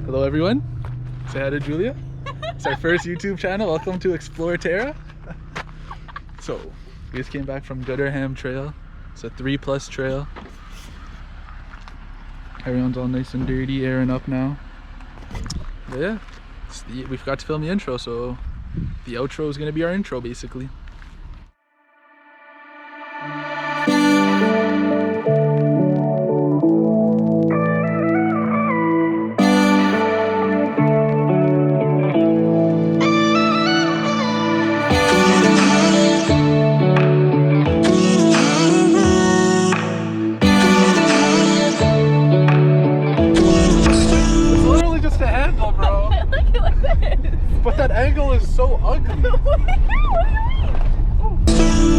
Hello everyone. Say hi to Julia. It's our first YouTube channel. Welcome to Explore Terra. So, we just came back from Gooderham Trail. It's a 3+ trail. Everyone's all nice and dirty, airing up now. But yeah, we forgot to film the intro, so the outro is going to be our intro basically. But that angle is so ugly. What do you mean?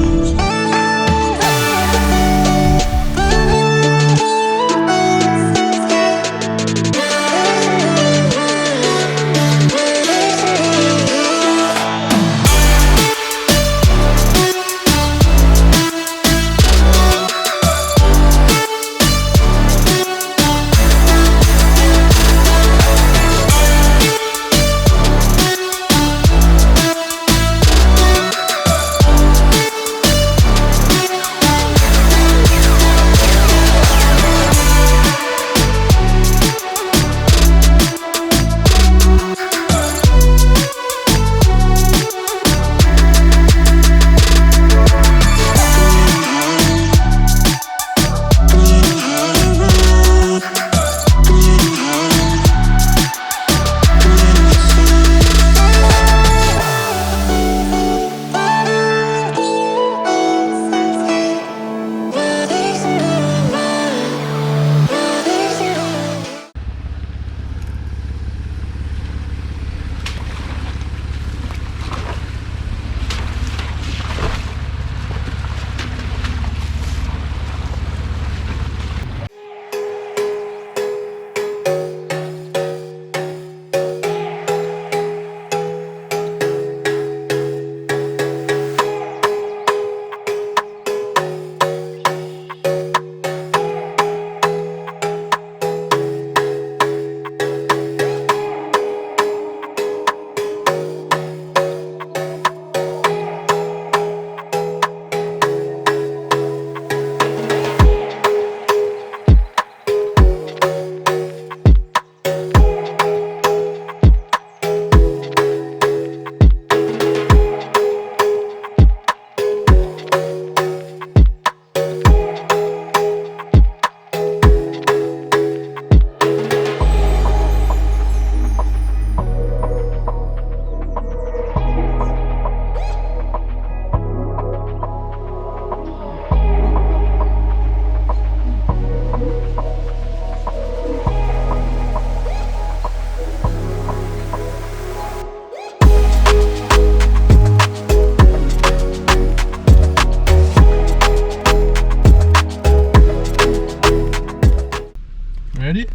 Ready?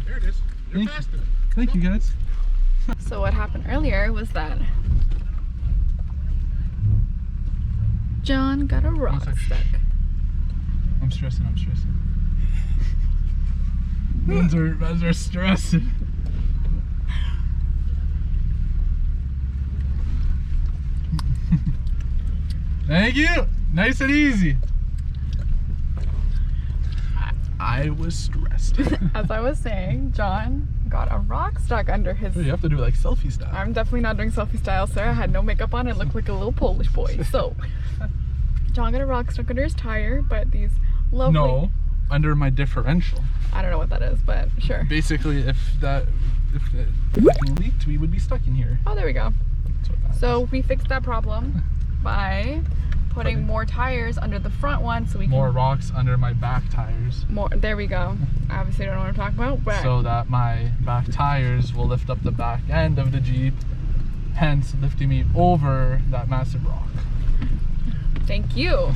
There it is. You're faster. Thank you guys. So what happened earlier was that John got a rock stuck. I'm stressing. Mans are stressing. Thank you. Nice and easy. I was stressed. As I was saying, John got a rock stuck under his... You have to do like selfie style. I'm definitely not doing selfie style, sir. I had no makeup on and looked like a little Polish boy. So, John got a rock stuck under his tire, but these lovely... No, under my differential. I don't know what that is, but sure. Basically, if the thing leaked, we would be stuck in here. Oh, there we go. That's what that So we fixed that problem by putting more tires under the front one so we can... More rocks under my back tires. There we go. Obviously don't know what I'm talking about, but... So that my back tires will lift up the back end of the Jeep, hence lifting me over that massive rock. Thank you.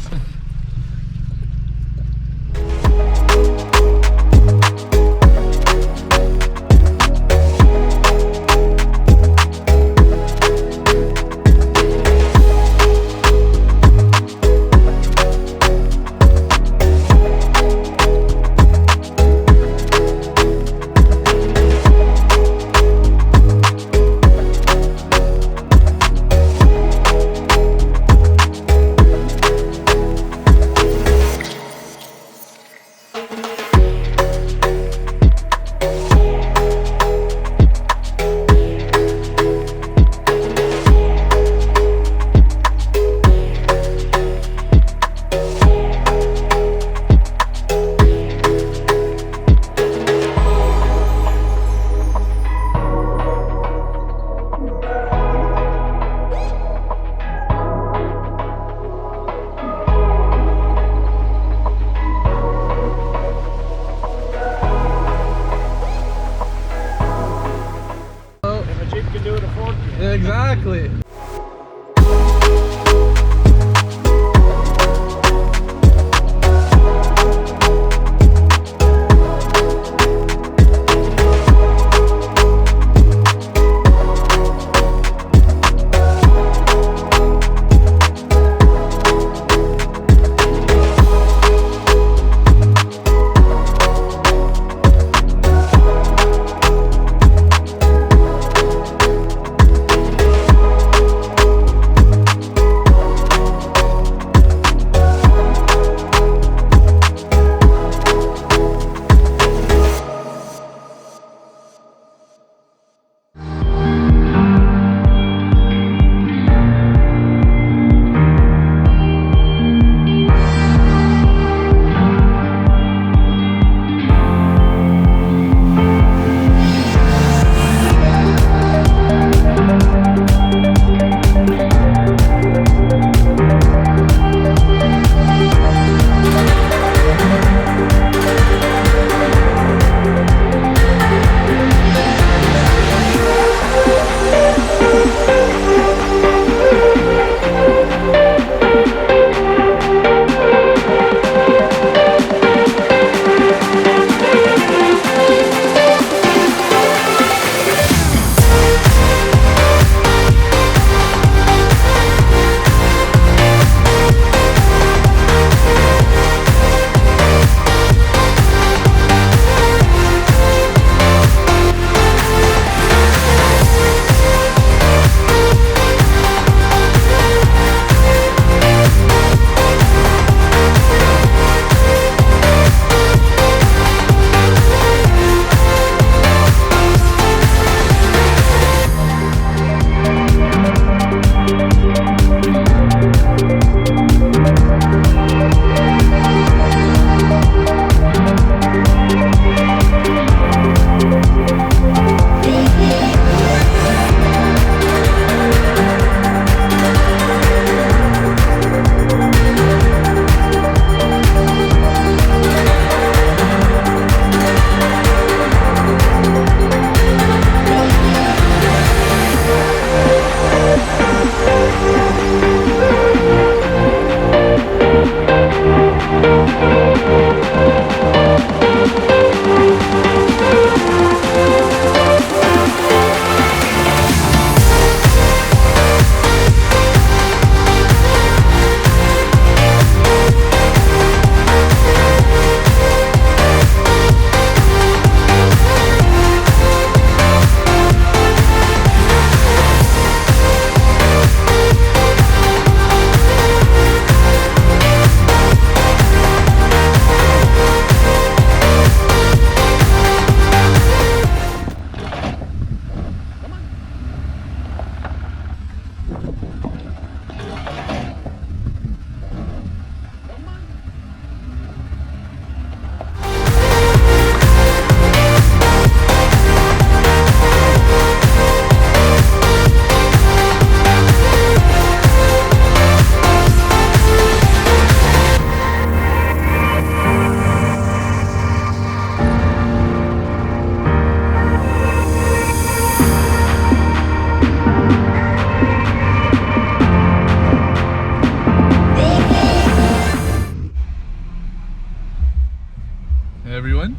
everyone.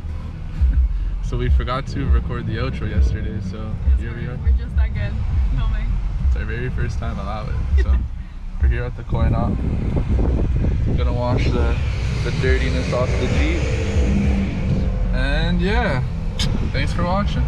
So we forgot to record the outro yesterday, so here we are. We're just that good filming. It's our very first time allowed it. So we're here at the coin op. Gonna wash the dirtiness off the Jeep. And yeah, thanks for watching.